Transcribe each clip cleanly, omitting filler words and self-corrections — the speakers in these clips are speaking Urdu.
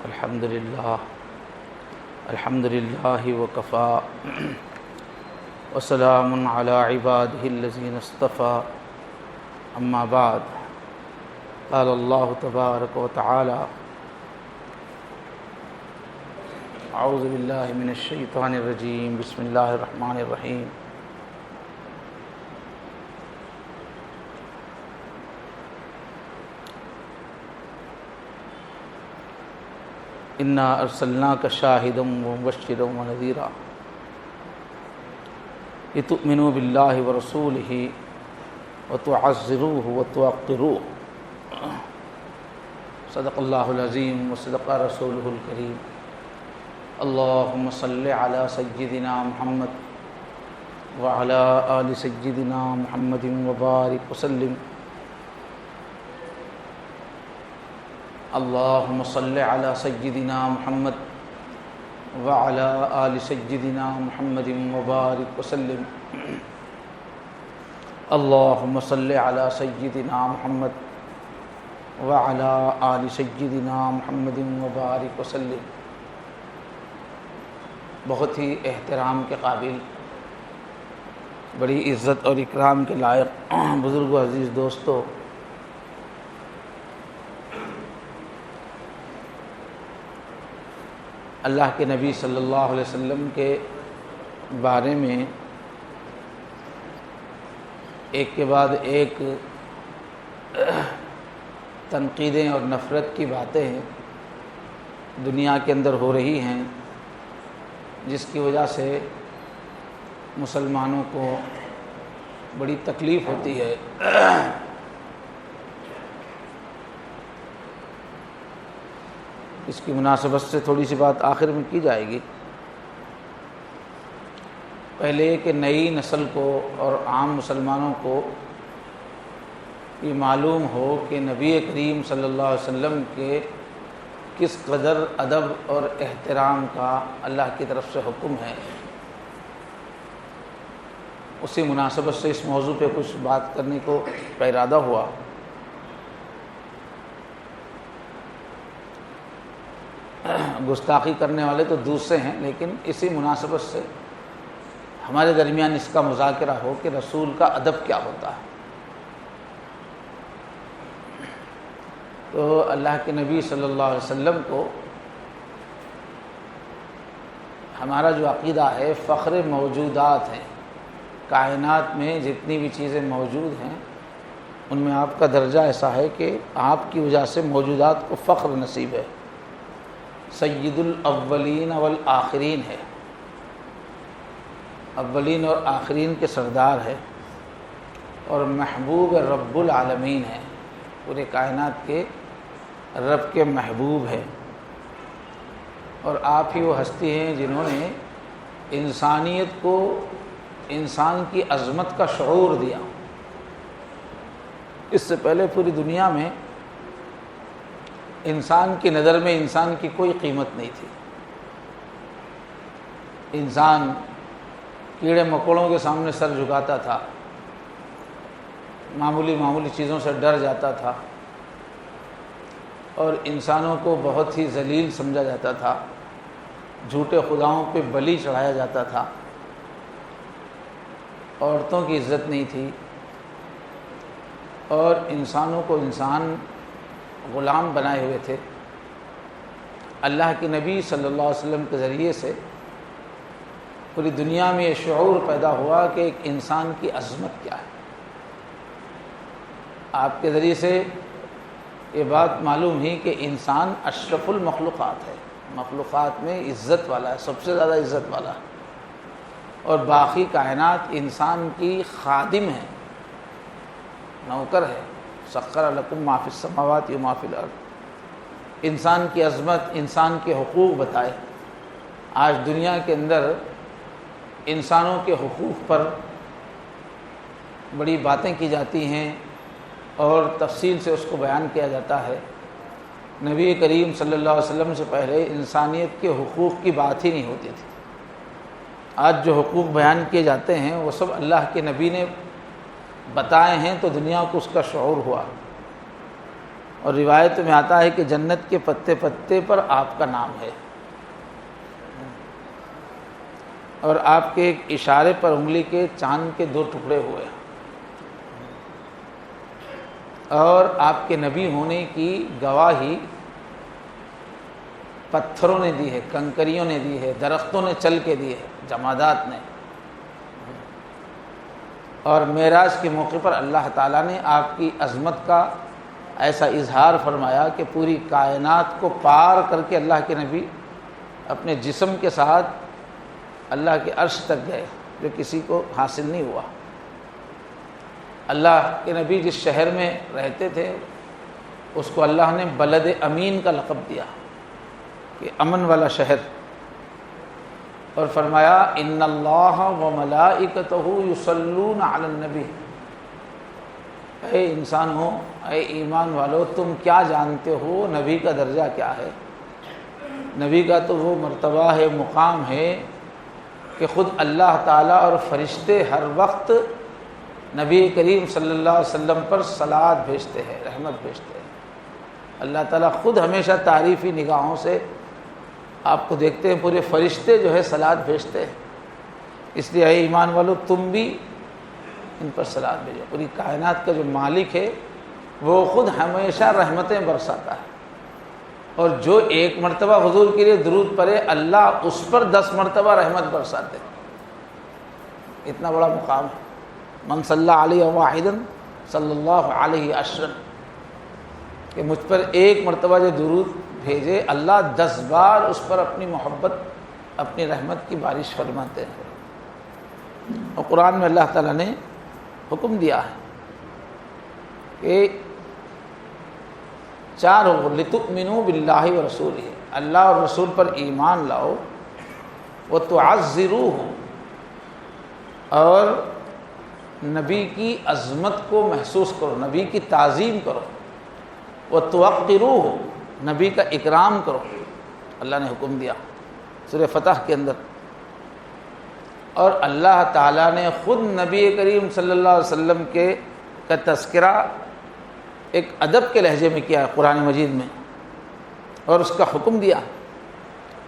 الحمد لله وكفى وسلام على عباده الذين اصطفى أما بعد قال الله تبارك وتعالى أعوذ بالله من الشيطان الرجيم بسم الله الرحمن الرحيم إنا أرسلناك شاهدا ومبشرا ونذيرا لتؤمنوا بالله ورسوله وتعزروه وتوقروه صدق الله العظيم وصدق رسوله الكريم اللهم صل على سيدنا محمد وعلى آل سيدنا محمد وبارك وسلم اللهم صل على سيدنا محمد وعلى آل سيدنا محمد وبارك وسلم اللهم صل على سيدنا محمد وعلى آل سيدنا محمد وبارك وسلم۔ بہت ہی احترام کے قابل، بڑی عزت اور اکرام کے لائق بزرگ و عزیز دوستو، اللہ کے نبی صلی اللہ علیہ وسلم کے بارے میں ایک کے بعد ایک تنقیدیں اور نفرت کی باتیں دنیا کے اندر ہو رہی ہیں، جس کی وجہ سے مسلمانوں کو بڑی تکلیف ہوتی ہے۔ اس کی مناسبت سے تھوڑی سی بات آخر میں کی جائے گی۔ پہلے کہ نئی نسل کو اور عام مسلمانوں کو یہ معلوم ہو کہ نبی کریم صلی اللہ علیہ وسلم کے کس قدر ادب اور احترام کا اللہ کی طرف سے حکم ہے، اسی مناسبت سے اس موضوع پہ کچھ بات کرنے کو کا ارادہ ہوا۔ گستاخی کرنے والے تو دوسرے ہیں، لیکن اسی مناسبت سے ہمارے درمیان اس کا مذاکرہ ہو کہ رسول کا ادب کیا ہوتا ہے۔ تو اللہ کے نبی صلی اللہ علیہ وسلم کو ہمارا جو عقیدہ ہے، فخر موجودات ہیں، کائنات میں جتنی بھی چیزیں موجود ہیں ان میں آپ کا درجہ ایسا ہے کہ آپ کی وجہ سے موجودات کو فخر نصیب ہے، سید الاولین والآخرین ہے، اولین اور آخرین کے سردار ہے، اور محبوب رب العالمین ہے، پورے کائنات کے رب کے محبوب ہے۔ اور آپ ہی وہ ہستی ہیں جنہوں نے انسانیت کو انسان کی عظمت کا شعور دیا۔ اس سے پہلے پوری دنیا میں انسان کی نظر میں انسان کی کوئی قیمت نہیں تھی۔ انسان کیڑے مکوڑوں کے سامنے سر جھکاتا تھا، معمولی چیزوں سے ڈر جاتا تھا، اور انسانوں کو بہت ہی ذلیل سمجھا جاتا تھا، جھوٹے خداؤں پہ بلی چڑھایا جاتا تھا، عورتوں کی عزت نہیں تھی، اور انسانوں کو انسان غلام بنائے ہوئے تھے۔ اللہ کے نبی صلی اللہ علیہ وسلم کے ذریعے سے پوری دنیا میں یہ شعور پیدا ہوا کہ ایک انسان کی عظمت کیا ہے۔ آپ کے ذریعے سے یہ بات معلوم ہوئی کہ انسان اشرف المخلوقات ہے، مخلوقات میں عزت والا ہے، سب سے زیادہ عزت والا ہے، اور باقی کائنات انسان کی خادم ہے، نوکر ہے۔ سخر لکم ما فی السماوات و ما فی الارض۔ انسان کی عظمت، انسان کے حقوق بتائے۔ آج دنیا کے اندر انسانوں کے حقوق پر بڑی باتیں کی جاتی ہیں اور تفصیل سے اس کو بیان کیا جاتا ہے۔ نبی کریم صلی اللہ علیہ وسلم سے پہلے انسانیت کے حقوق کی بات ہی نہیں ہوتی تھی۔ آج جو حقوق بیان کیے جاتے ہیں وہ سب اللہ کے نبی نے بتائے ہیں، تو دنیا کو اس کا شعور ہوا۔ اور روایت میں آتا ہے کہ جنت کے پتے پتے پر آپ کا نام ہے، اور آپ کے ایک اشارے پر انگلی کے چاند کے 2 ٹکڑے ہوئے، اور آپ کے نبی ہونے کی گواہی پتھروں نے دی ہے، کنکریوں نے دی ہے، درختوں نے چل کے دی ہے، جمادات نے۔ اور معراج کے موقع پر اللہ تعالیٰ نے آپ کی عظمت کا ایسا اظہار فرمایا کہ پوری کائنات کو پار کر کے اللہ کے نبی اپنے جسم کے ساتھ اللہ کے عرش تک گئے، جو کسی کو حاصل نہیں ہوا۔ اللہ کے نبی جس شہر میں رہتے تھے اس کو اللہ نے بلد امین کا لقب دیا کہ امن والا شہر، اور فرمایا ان اللہ و ملائکتہ یصلون علی النبی، اے انسان ہو، اے ایمان والو، تم کیا جانتے ہو نبی کا درجہ کیا ہے؟ نبی کا تو وہ مرتبہ ہے، مقام ہے کہ خود اللہ تعالیٰ اور فرشتے ہر وقت نبی کریم صلی اللہ علیہ وسلم پر صلوات بھیجتے ہیں، رحمت بھیجتے ہیں۔ اللہ تعالیٰ خود ہمیشہ تعریفی نگاہوں سے آپ کو دیکھتے ہیں، پورے فرشتے جو ہے صلوات بھیجتے ہیں۔ اس لیے اے ایمان والو تم بھی ان پر صلوات بھیجو۔ پوری کائنات کا جو مالک ہے وہ خود ہمیشہ رحمتیں برساتا ہے، اور جو 1 مرتبہ حضور کے لیے درود پڑھے اللہ اس پر 10 مرتبہ رحمت برساتے ہیں۔ اتنا بڑا مقام ہے۔ من صلی علیہ واحدا صلی اللہ علیہ عشرا، کہ مجھ پر 1 مرتبہ جو درود بھیجے اللہ 10 بار اس پر اپنی محبت، اپنی رحمت کی بارش فرماتے ہیں۔ اور قرآن میں اللہ تعالیٰ نے حکم دیا ہے کہ 4 لِتُؤْمِنُوا بِاللَّهِ وَرَسُولِهِ، اللہ اور رسول پر ایمان لاؤ، وَتُعَزِّرُوهُ، اور نبی کی عظمت کو محسوس کرو، نبی کی تعظیم کرو، وَتُوَقِّرُوهُ، نبی کا اکرام کرو۔ اللہ نے حکم دیا سورہ فتح کے اندر۔ اور اللہ تعالیٰ نے خود نبی کریم صلی اللہ علیہ وسلم کا تذکرہ ایک ادب کے لہجے میں کیا ہے قرآن مجید میں، اور اس کا حکم دیا۔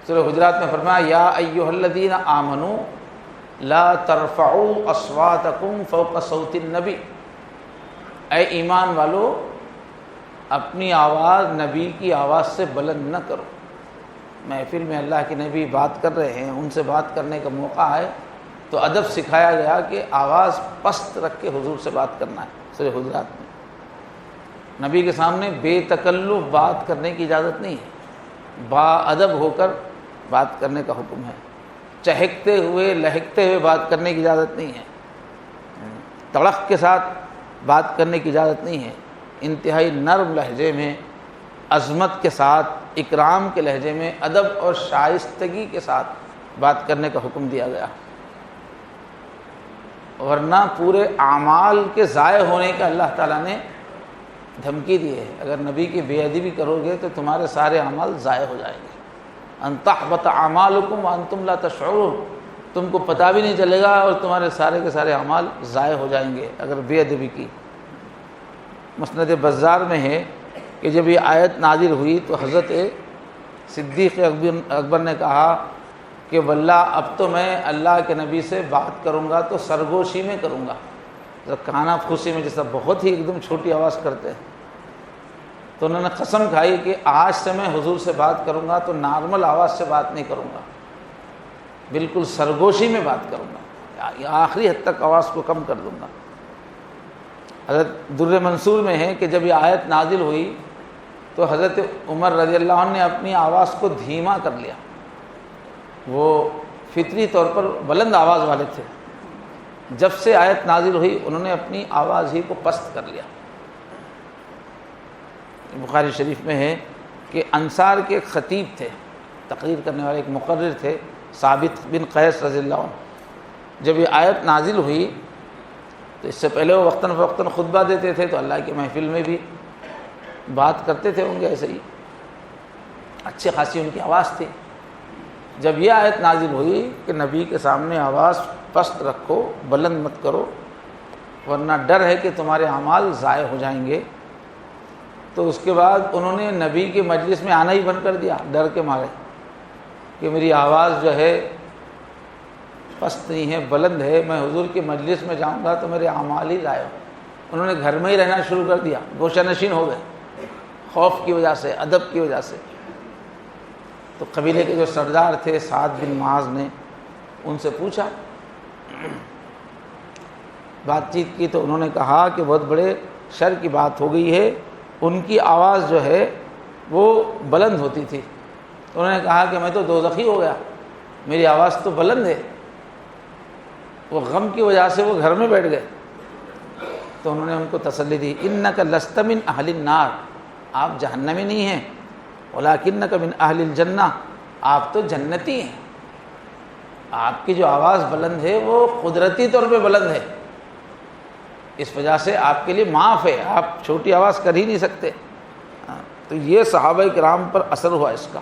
سورہ حجرات میں فرمایا یا ایھا الذین آمنوا لا ترفعوا اصواتکم فوق صوت النبی، اے ایمان والو اپنی آواز نبی کی آواز سے بلند نہ کرو۔ محفل میں اللہ کے نبی بات کر رہے ہیں، ان سے بات کرنے کا موقع ہے تو ادب سکھایا گیا کہ آواز پست رکھ کے حضور سے بات کرنا ہے۔ سورہ حجرات میں نبی کے سامنے بے تکلف بات کرنے کی اجازت نہیں ہے، با ادب ہو کر بات کرنے کا حکم ہے۔ چہکتے ہوئے لہکتے ہوئے بات کرنے کی اجازت نہیں ہے، تڑق کے ساتھ بات کرنے کی اجازت نہیں ہے۔ انتہائی نرم لہجے میں، عظمت کے ساتھ، اکرام کے لہجے میں، ادب اور شائستگی کے ساتھ بات کرنے کا حکم دیا گیا، ورنہ پورے اعمال کے ضائع ہونے کا اللہ تعالیٰ نے دھمکی دی ہے۔ اگر نبی کی بے ادبی کرو گے تو تمہارے سارے اعمال ضائع ہو جائیں گے۔ ان تحبط اعمالکم وانتم لا تشعرون، تم کو پتہ بھی نہیں چلے گا اور تمہارے سارے کے سارے اعمال ضائع ہو جائیں گے اگر بے ادبی کی۔ مسند بزار میں ہے کہ جب یہ آیت نازل ہوئی تو حضرت صدیق اکبر نے کہا کہ واللہ اب تو میں اللہ کے نبی سے بات کروں گا تو سرگوشی میں کروں گا، کانا پھوسی میں، جیسا بہت ہی ایک دم چھوٹی آواز کرتے ہیں۔ تو انہوں نے قسم کھائی کہ آج سے میں حضور سے بات کروں گا تو نارمل آواز سے بات نہیں کروں گا، بالکل سرگوشی میں بات کروں گا، آخری حد تک آواز کو کم کر دوں گا۔ حضرت در منصور میں ہے کہ جب یہ آیت نازل ہوئی تو حضرت عمر رضی اللہ عنہ نے اپنی آواز کو دھیما کر لیا، وہ فطری طور پر بلند آواز والے تھے، جب سے آیت نازل ہوئی انہوں نے اپنی آواز ہی کو پست کر لیا۔ بخاری شریف میں ہے کہ انصار کے ایک خطیب تھے، تقریر کرنے والے ایک مقرر تھے، ثابت بن قیس رضی اللہ عنہ۔ جب یہ آیت نازل ہوئی تو اس سے پہلے وہ وقتاً فوقتاً خطبہ دیتے تھے، تو اللہ کی محفل میں بھی بات کرتے تھے ہوں گے ایسے ہی، اچھی خاصی ان کی آواز تھی۔ جب یہ آیت نازل ہوئی کہ نبی کے سامنے آواز پست رکھو، بلند مت کرو، ورنہ ڈر ہے کہ تمہارے اعمال ضائع ہو جائیں گے، تو اس کے بعد انہوں نے نبی کے مجلس میں آنا ہی بند کر دیا ڈر کے مارے کہ میری آواز جو ہے پست نہیں ہے، بلند ہے، میں حضور کے مجلس میں جاؤں گا تو میرے اعمال ہی ضائع ہو۔ انہوں نے گھر میں ہی رہنا شروع کر دیا، گوشہ نشین ہو گئے خوف کی وجہ سے، ادب کی وجہ سے۔ تو قبیلے کے جو سردار تھے سعد بن معاذ نے ان سے پوچھا، بات چیت کی، تو انہوں نے کہا کہ بہت بڑے شر کی بات ہو گئی ہے، ان کی آواز جو ہے وہ بلند ہوتی تھی۔ تو انہوں نے کہا کہ میں تو دوزخی ہو گیا، میری آواز تو بلند ہے۔ وہ غم کی وجہ سے وہ گھر میں بیٹھ گئے۔ تو انہوں نے ان کو تسلی دی، انک لست من اہل النار، آپ جہنمی نہیں ہیں، ولکنک من اہل الجنہ، آپ تو جنتی ہیں۔ آپ کی جو آواز بلند ہے وہ قدرتی طور پہ بلند ہے، اس وجہ سے آپ کے لیے معاف ہے، آپ چھوٹی آواز کر ہی نہیں سکتے۔ تو یہ صحابہ کرام پر اثر ہوا اس کا۔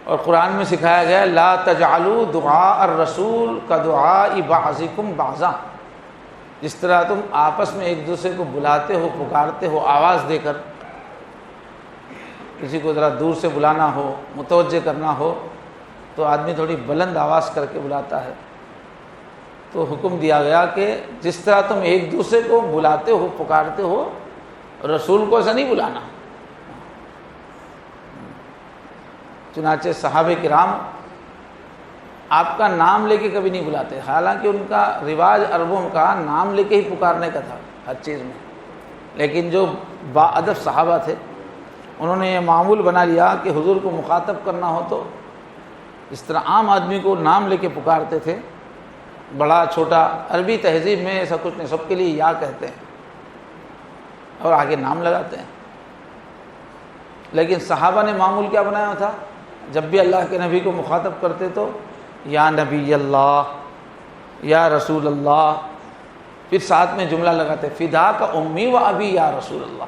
اور قرآن میں سکھایا گیا لا تجعلوا دعاء الرسول کدعاء بعضکم بعضا، جس طرح تم آپس میں ایک دوسرے کو بلاتے ہو، پکارتے ہو آواز دے کر، کسی کو ذرا دور سے بلانا ہو، متوجہ کرنا ہو تو آدمی تھوڑی بلند آواز کر کے بلاتا ہے۔ تو حکم دیا گیا کہ جس طرح تم ایک دوسرے کو بلاتے ہو، پکارتے ہو، رسول کو ایسا نہیں بلانا۔ چنانچہ صحابہ کرام آپ کا نام لے کے کبھی نہیں بلاتے، حالانکہ ان کا رواج عربوں کا نام لے کے ہی پکارنے کا تھا ہر چیز میں، لیکن جو باادب صحابہ تھے انہوں نے یہ معمول بنا لیا کہ حضور کو مخاطب کرنا ہو تو اس طرح عام آدمی کو نام لے کے پکارتے تھے، بڑا چھوٹا۔ عربی تہذیب میں ایسا کچھ نہیں، سب کے لیے یا کہتے ہیں اور آگے نام لگاتے ہیں۔ لیکن صحابہ نے معمول کیا بنایا ہوا تھا، جب بھی اللہ کے نبی کو مخاطب کرتے تو یا نبی اللہ، یا رسول اللہ، پھر ساتھ میں جملہ لگاتے فدا کا امی و ابی یا رسول اللہ۔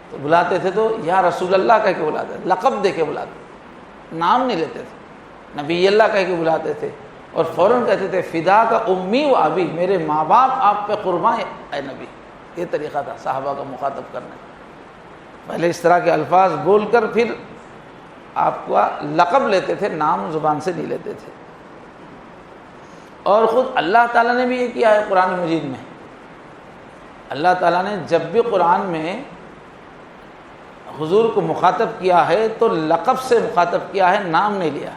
تو بلاتے تھے تو یا رسول اللہ کہہ کے بلاتے تھے، لقب دے کے بلاتے، نام نہیں لیتے تھے، نبی اللہ کہہ کے بلاتے تھے، اور فوراً کہتے تھے فدا کا امی و ابی، میرے ماں باپ آپ پہ قربان اے نبی۔ یہ طریقہ تھا صحابہ کا مخاطب کرنے کا۔ پہلے اس طرح کے الفاظ بول کر پھر آپ کا لقب لیتے تھے، نام زبان سے نہیں لیتے تھے۔ اور خود اللہ تعالیٰ نے بھی یہ کیا ہے قرآن مجید میں۔ اللہ تعالیٰ نے جب بھی قرآن میں حضور کو مخاطب کیا ہے تو لقب سے مخاطب کیا ہے، نام نہیں لیا،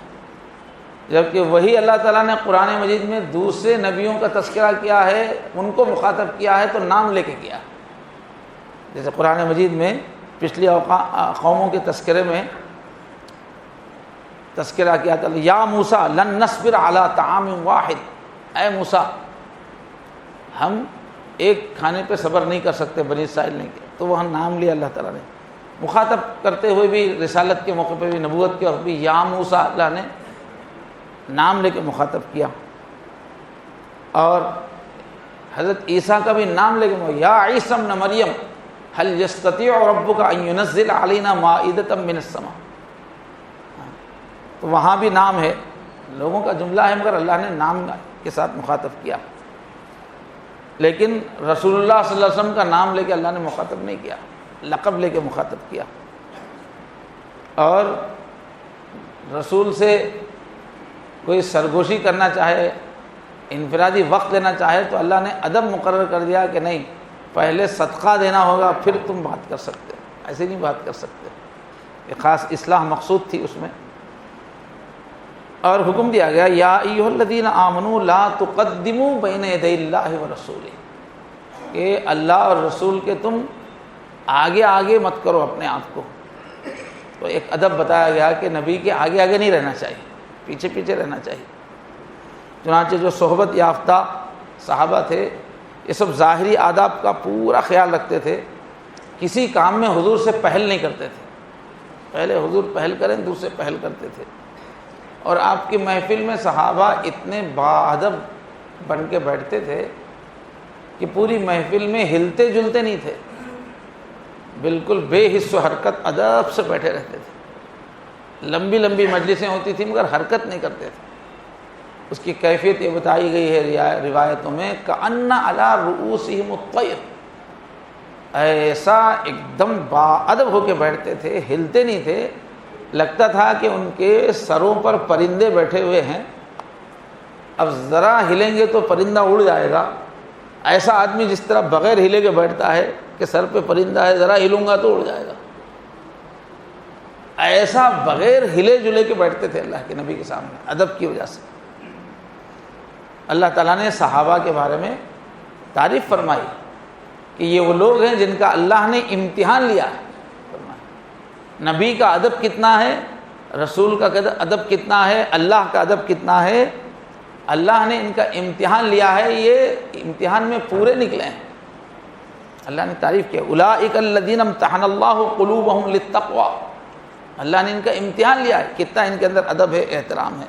جبکہ وہی اللہ تعالیٰ نے قرآن مجید میں دوسرے نبیوں کا تذکرہ کیا ہے، ان کو مخاطب کیا ہے تو نام لے کے کیا۔ جیسے قرآن مجید میں پچھلی قوموں کے تذکرے میں تذکرہ کیا تھا، یا موسیٰ لن نصبر علی طعام واحد، اے موسیٰ ہم ایک کھانے پہ صبر نہیں کر سکتے، بنی اسرائیل نے کیا، تو وہاں نام لیا اللہ تعالیٰ نے۔ مخاطب کرتے ہوئے بھی رسالت کے موقع پہ بھی، نبوت کے وقت بھی یا موسیٰ اللہ نے نام لے کے مخاطب کیا۔ اور حضرت عیسیٰ کا بھی نام لے کے، یا عیسیٰ ابن مریم هل يستطيع ربك ان ينزل علينا مائدة من السماء، تو وہاں بھی نام ہے، لوگوں کا جملہ ہے مگر اللہ نے نام کے ساتھ مخاطب کیا۔ لیکن رسول اللہ صلی اللہ علیہ وسلم کا نام لے کے اللہ نے مخاطب نہیں کیا، لقب لے کے مخاطب کیا۔ اور رسول سے کوئی سرگوشی کرنا چاہے، انفرادی وقت لینا چاہے تو اللہ نے ادب مقرر کر دیا کہ نہیں، پہلے صدقہ دینا ہوگا پھر تم بات کر سکتے، ایسے نہیں بات کر سکتے۔ ایک خاص اصلاح مقصود تھی اس میں۔ اور حکم دیا گیا یا ایھا الذین آمنوا لا تقدموا بین یدی اللہ ورسولہ، کہ اللہ اور رسول کے تم آگے آگے مت کرو اپنے آپ کو۔ تو ایک ادب بتایا گیا کہ نبی کے آگے آگے نہیں رہنا چاہیے، پیچھے پیچھے رہنا چاہیے۔ چنانچہ جو صحبت یافتہ صحابہ تھے یہ سب ظاہری آداب کا پورا خیال رکھتے تھے، کسی کام میں حضور سے پہل نہیں کرتے تھے، پہلے حضور پہل کریں دوسرے پہل کرتے تھے۔ اور آپ کی محفل میں صحابہ اتنے باادب بن کے بیٹھتے تھے کہ پوری محفل میں ہلتے جلتے نہیں تھے، بالکل بے حس و حرکت ادب سے بیٹھے رہتے تھے۔ لمبی لمبی مجلسیں ہوتی تھیں مگر حرکت نہیں کرتے تھے۔ اس کی کیفیت یہ بتائی گئی ہے روایتوں میں، کأن علی رؤوسہم الطیر، ایسا ایک دم باادب ہو کے بیٹھتے تھے، ہلتے نہیں تھے، لگتا تھا کہ ان کے سروں پر پرندے بیٹھے ہوئے ہیں، اب ذرا ہلیں گے تو پرندہ اڑ جائے گا۔ ایسا آدمی جس طرح بغیر ہلے کے بیٹھتا ہے کہ سر پہ پرندہ ہے، ذرا ہلوں گا تو اڑ جائے گا، ایسا بغیر ہلے جلے کے بیٹھتے تھے اللہ کے نبی کے سامنے ادب کی وجہ سے۔ اللہ تعالیٰ نے صحابہ کے بارے میں تعریف فرمائی کہ یہ وہ لوگ ہیں جن کا اللہ نے امتحان لیا ہے۔ نبی کا ادب کتنا ہے، رسول کا ادب کتنا ہے، اللہ کا ادب کتنا ہے، اللہ نے ان کا امتحان لیا ہے، یہ امتحان میں پورے نکلے ہیں۔ اللہ نے تعریف کیا اولئک الذین امتحن اللہ قلوبہم للتقوی، اللہ نے ان کا امتحان لیا ہے، کتنا ان کے اندر ادب ہے، احترام ہے۔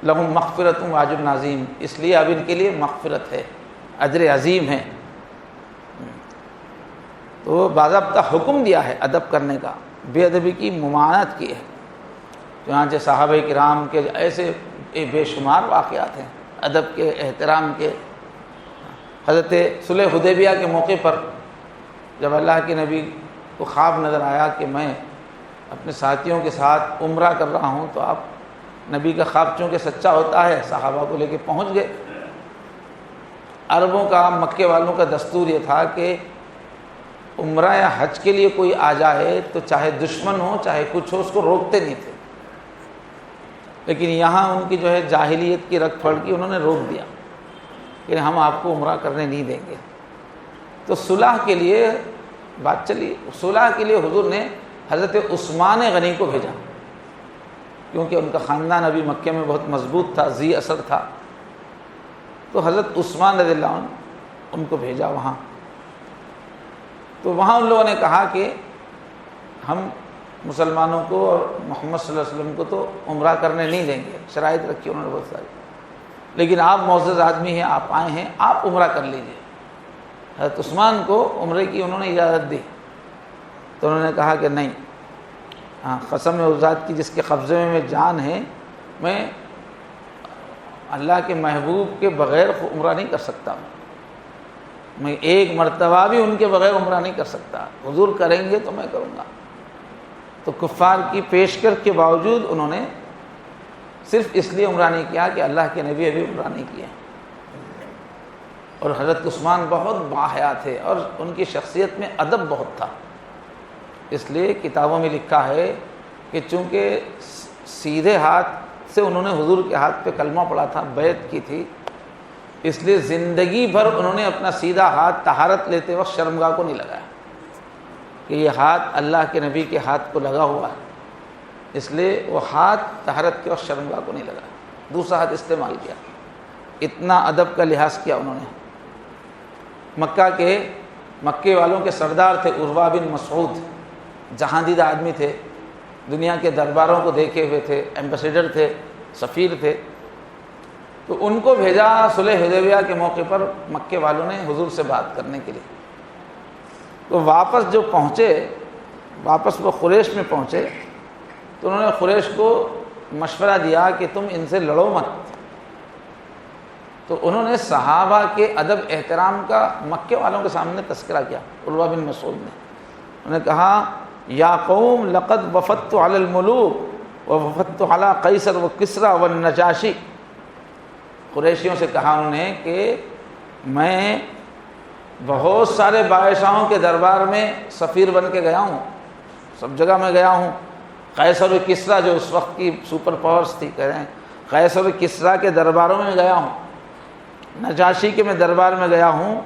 لہم مغفرۃ و اجر عظیم، اس لیے اب ان کے لیے مغفرت ہے، اجر عظیم ہے۔ تو باضابطہ حکم دیا ہے ادب کرنے کا، بے ادبی کی ممانعت کی ہے۔ چنانچہ صحابہ کرام کے ایسے بے شمار واقعات ہیں ادب کے، احترام کے۔ حضرت صلح حدیبیہ کے موقع پر جب اللہ کے نبی کو خواب نظر آیا کہ میں اپنے ساتھیوں کے ساتھ عمرہ کر رہا ہوں، تو آپ نبی کا خواب چونکہ سچا ہوتا ہے، صحابہ کو لے کے پہنچ گئے۔ عربوں کا، مکے والوں کا دستور یہ تھا کہ عمرہ یا حج کے لیے کوئی آ جائے تو چاہے دشمن ہو چاہے کچھ ہو، اس کو روکتے نہیں تھے، لیکن یہاں ان کی جو ہے جاہلیت کی رگ پھڑ کی، انہوں نے روک دیا کہ ہم آپ کو عمرہ کرنے نہیں دیں گے۔ تو صلح کے لیے بات چلی، صلح کے لیے حضور نے حضرت عثمان غنی کو بھیجا، کیونکہ ان کا خاندان ابھی مکے میں بہت مضبوط تھا، ذی اثر تھا، تو حضرت عثمان رضی اللہ عنہ ان کو بھیجا وہاں۔ تو وہاں ان لوگوں نے کہا کہ ہم مسلمانوں کو اور محمد صلی اللہ علیہ وسلم کو تو عمرہ کرنے نہیں دیں گے، شرائط رکھی انہوں نے بہت ساری، لیکن آپ معزز آدمی ہیں، آپ آئے ہیں، آپ عمرہ کر لیجئے۔ حضرت عثمان کو عمرے کی انہوں نے اجازت دی، تو انہوں نے کہا کہ نہیں، ہاں قسم اس ذات کی جس کے قبضے میں جان ہے، میں اللہ کے محبوب کے بغیر عمرہ نہیں کر سکتا، میں ایک مرتبہ بھی ان کے بغیر عمرہ نہیں کر سکتا، حضور کریں گے تو میں کروں گا۔ تو کفار کی پیشکش کے باوجود انہوں نے صرف اس لیے عمرہ نہیں کیا کہ اللہ کے نبی ابھی عمرہ نہیں کیا۔ اور حضرت عثمان بہت باحیا تھے اور ان کی شخصیت میں ادب بہت تھا، اس لیے کتابوں میں لکھا ہے کہ چونکہ سیدھے ہاتھ سے انہوں نے حضور کے ہاتھ پہ کلمہ پڑھا تھا، بیعت کی تھی، اس لیے زندگی بھر انہوں نے اپنا سیدھا ہاتھ طہارت لیتے وقت شرمگاہ کو نہیں لگایا کہ یہ ہاتھ اللہ کے نبی کے ہاتھ کو لگا ہوا ہے، اس لیے وہ ہاتھ طہارت کے وقت شرمگاہ کو نہیں لگایا، دوسرا ہاتھ استعمال کیا۔ اتنا ادب کا لحاظ کیا انہوں نے۔ مکے والوں کے سردار تھے عروہ بن مسعود، جہاندیدہ آدمی تھے، دنیا کے درباروں کو دیکھے ہوئے تھے، ایمبیسیڈر تھے، سفیر تھے، تو ان کو بھیجا صلح حدیبیہ کے موقع پر مکے والوں نے حضور سے بات کرنے کے لیے۔ تو واپس جو پہنچے، واپس وہ قریش میں پہنچے، تو انہوں نے قریش کو مشورہ دیا کہ تم ان سے لڑو مت۔ تو انہوں نے صحابہ کے ادب احترام کا مکے والوں کے سامنے تذکرہ کیا، عروہ بن مسعود نے۔ انہوں نے کہا یا قوم لقد وفدت علی الملوک ووفدت علی قیصر و کسریٰ والنجاشی، قریشیوں سے کہا انہوں نے کہ میں بہت سارے بادشاہوں کے دربار میں سفیر بن کے گیا ہوں، سب جگہ میں گیا ہوں، قیصر و کسریٰ جو اس وقت کی سپر پاورز تھی، کہہ رہے ہیں قیصر و کسریٰ کے درباروں میں گیا ہوں، نجاشی کے میں دربار میں گیا ہوں،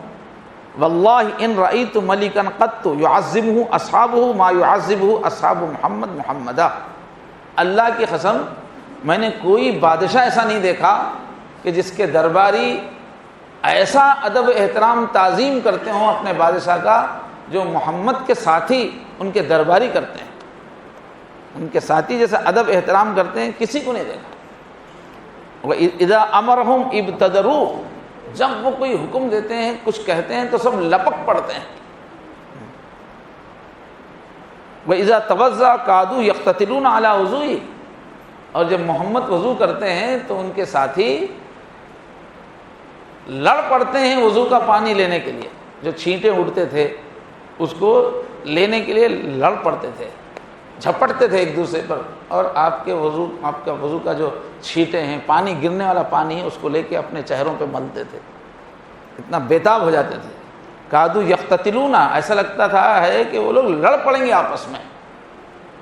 واللہ ان رأیت ملکا قط یعظمہ اصحابہ ما یعظمہ اصحاب محمد محمدہ، اللہ کی قسم میں نے کوئی بادشاہ ایسا نہیں دیکھا کہ جس کے درباری ایسا ادب احترام تعظیم کرتے ہوں اپنے بادشاہ کا جو محمد کے ساتھی ان کے درباری کرتے ہیں، ان کے ساتھی جیسا ادب احترام کرتے ہیں کسی کو نہیں دیکھا۔ وَإِذَا أَمَرَهُمْ ابْتَدَرُوا، جب وہ کوئی حکم دیتے ہیں، کچھ کہتے ہیں تو سب لپک پڑتے ہیں۔ وَإِذَا تَوَضَّأَ كَادُوا يَقْتَتِلُونَ عَلَى وُضُوئِهِ، اور جب محمد وضو کرتے ہیں تو ان کے ساتھی لڑ پڑتے ہیں وضو کا پانی لینے کے لیے۔ جو چھینٹیں اڑتے تھے اس کو لینے کے لیے لڑ پڑتے تھے، جھپٹتے تھے ایک دوسرے پر، اور آپ کا وضو کا جو چھینٹیں ہیں، پانی گرنے والا پانی ہے، اس کو لے کے اپنے چہروں پہ ملتے تھے، اتنا بےتاب ہو جاتے تھے۔ کادو یقتتلون، ایسا لگتا تھا ہے کہ وہ لوگ لڑ پڑیں گے آپس میں،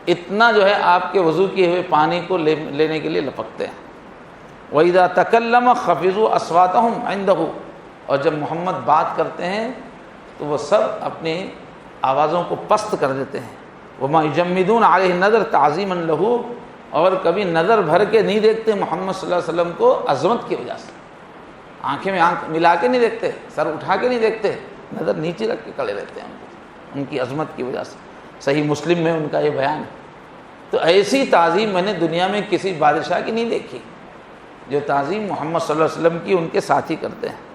اتنا جو ہے آپ کے وضو کیے ہوئے پانی کو لینے کے لیے لپکتے ہیں۔ وَإِذَا تَكَلَّمَ خَفِضُوا أَصْوَاتَهُمْ عِنْدَهُ، اور جب محمد بات کرتے ہیں تو وہ سب اپنی آوازوں کو پست کر دیتے ہیں۔ وَمَا يُجَمِّدُونَ عَلَيْهِ النَّظَرَ تَعْظِيمًا لَهُ، اور کبھی نظر بھر کے نہیں دیکھتے محمد صلی اللہ علیہ وسلم کو عظمت کی وجہ سے، آنکھیں میں آنکھ ملا کے نہیں دیکھتے، سر اٹھا کے نہیں دیکھتے، نظر نیچے رکھ کے کھڑے رہتے ہیں ان کی عظمت کی وجہ سے۔ صحیح مسلم میں ان کا یہ بیان ہے۔ تو ایسی تعظیم میں نے دنیا میں کسی بادشاہ کی نہیں دیکھی جو تعظیم محمد صلی اللہ علیہ وسلم کی ان کے ساتھی کرتے ہیں۔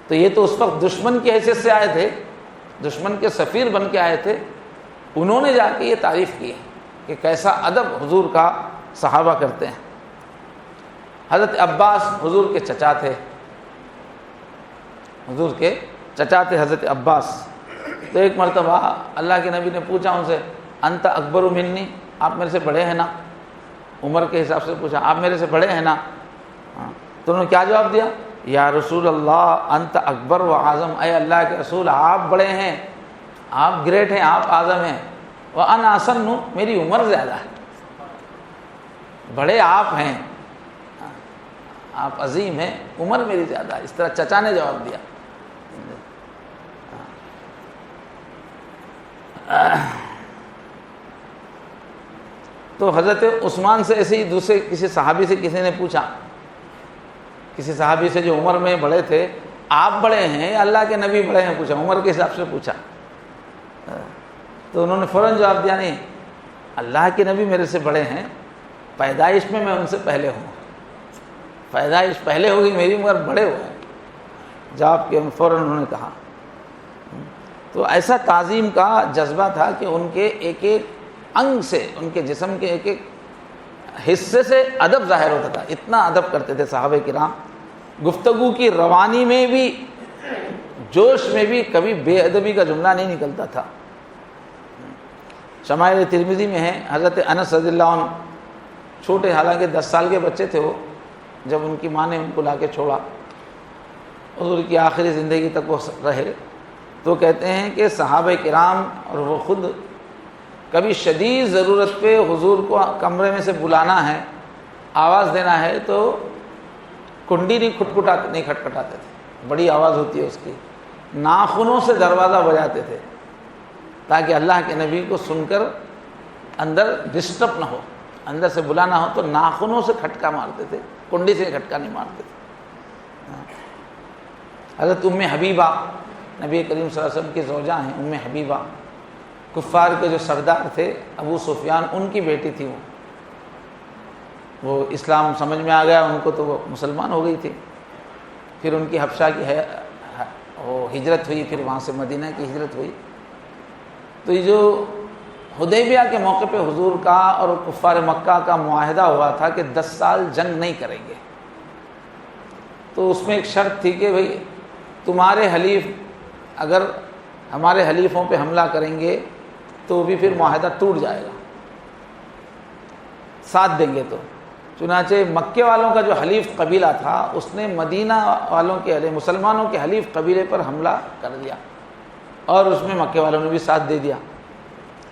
تو یہ تو اس وقت دشمن کی حیثیت سے آئے تھے، دشمن کے سفیر بن کے آئے تھے، انہوں نے جا کے یہ تعریف کی ہے کہ کیسا ادب حضور کا صحابہ کرتے ہیں۔ حضرت عباس حضور کے چچا تھے، حضور کے چچا تھے حضرت عباس۔ تو ایک مرتبہ اللہ کے نبی نے پوچھا ان سے، انت اکبر منی، آپ میرے سے بڑے ہیں نا؟ عمر کے حساب سے پوچھا، آپ میرے سے بڑے ہیں نا؟ تو انہوں نے کیا جواب دیا؟ یا رسول اللہ انت اکبر و اعظم، اے اللہ کے رسول آپ بڑے ہیں، آپ گریٹ ہیں، آپ اعظم ہیں، وانا اصن، میری عمر زیادہ ہے۔ بڑے آپ ہیں، آپ عظیم ہیں، عمر میری زیادہ ہے، اس طرح چچا نے جواب دیا۔ تو حضرت عثمان سے ایسے ہی دوسرے کسی صحابی سے کسی نے پوچھا، کسی صحابی سے جو عمر میں بڑے تھے، آپ بڑے ہیں اللہ کے نبی بڑے ہیں؟ پوچھا، عمر کے حساب سے پوچھا۔ تو انہوں نے فوراً جواب دیا، نہیں، اللہ کے نبی میرے سے بڑے ہیں، پیدائش میں ان سے پہلے ہوں، پیدائش پہلے ہوگی، میری عمر بڑے ہوئے ہیں، جواب کے فوراً انہوں نے کہا۔ تو ایسا تعظیم کا جذبہ تھا کہ ان کے ایک ایک انگ سے، ان کے جسم کے ایک ایک حصے سے ادب ظاہر ہوتا تھا، اتنا ادب کرتے تھے صحابہ کرام۔ گفتگو کی روانی میں بھی، جوش میں بھی کبھی بے ادبی کا جملہ نہیں نکلتا تھا۔ شمائل ترمذی میں ہے، حضرت انس رضی اللہ عنہ چھوٹے، حالانکہ 10 سال کے بچے تھے وہ، جب ان کی ماں نے ان کو لا کے چھوڑا، حضور کی آخری زندگی تک وہ رہے، تو کہتے ہیں کہ صحابہ کرام اور وہ خود کبھی شدید ضرورت پہ حضور کو کمرے میں سے بلانا ہے، آواز دینا ہے، تو کنڈی نہیں کھٹکھٹاتے تھے، بڑی آواز ہوتی ہے اس کی، ناخنوں سے دروازہ بجاتے تھے تاکہ اللہ کے نبی کو سن کر اندر ڈسٹرب نہ ہو، اندر سے بلانا ہو تو ناخنوں سے کھٹکا مارتے تھے، کنڈی سے کھٹکا نہیں مارتے تھے۔ حضرت ام حبیبہ نبی کریم صلی اللہ علیہ وسلم کی زوجہ ہیں، ام حبیبہ، کفار کے جو سردار تھے ابو سفیان، ان کی بیٹی تھی وہ اسلام سمجھ میں آ گیا ان کو تو وہ مسلمان ہو گئی تھی۔ پھر ان کی حبشہ کی وہ ہجرت ہوئی، پھر وہاں سے مدینہ کی ہجرت ہوئی۔ تو یہ جو حدیبیہ کے موقع پہ حضور کا اور کفار مکہ کا معاہدہ ہوا تھا کہ 10 سال جنگ نہیں کریں گے، تو اس میں ایک شرط تھی کہ بھئی تمہارے حلیف اگر ہمارے حلیفوں پہ حملہ کریں گے تو بھی پھر معاہدہ ٹوٹ جائے گا، ساتھ دیں گے تو۔ چنانچہ مکے والوں کا جو حلیف قبیلہ تھا اس نے مدینہ والوں کے مسلمانوں کے حلیف قبیلے پر حملہ کر دیا، اور اس میں مکے والوں نے بھی ساتھ دے دیا،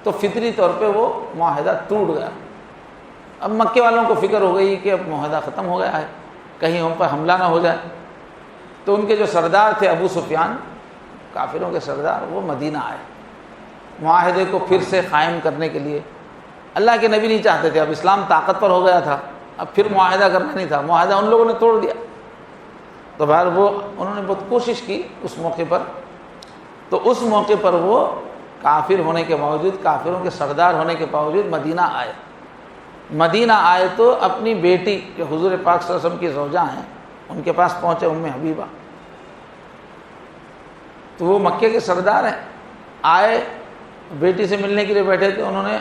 تو فطری طور پہ وہ معاہدہ ٹوٹ گیا۔ اب مکے والوں کو فکر ہو گئی کہ اب معاہدہ ختم ہو گیا ہے، کہیں ہم پر حملہ نہ ہو جائے، تو ان کے جو سردار تھے ابو سفیان، کافروں کے سردار، وہ مدینہ آئے معاہدے کو پھر سے قائم کرنے کے لیے۔ اللہ کے نبی نہیں چاہتے تھے، اب اسلام طاقت پر ہو گیا تھا، اب پھر معاہدہ کرنا نہیں تھا، معاہدہ ان لوگوں نے توڑ دیا۔ تو بہر وہ انہوں نے بہت کوشش کی اس موقع پر، تو اس موقع پر وہ کافر ہونے کے باوجود، کافروں کے سردار ہونے کے باوجود مدینہ آئے۔ مدینہ آئے تو اپنی بیٹی جو حضور پاک صلی اللہ علیہ وسلم کی زوجہ ہیں ان کے پاس پہنچے، ام حبیبہ، تو وہ مکے کے سردار ہیں، آئے بیٹی سے ملنے کے لیے بیٹھے تھے، انہوں نے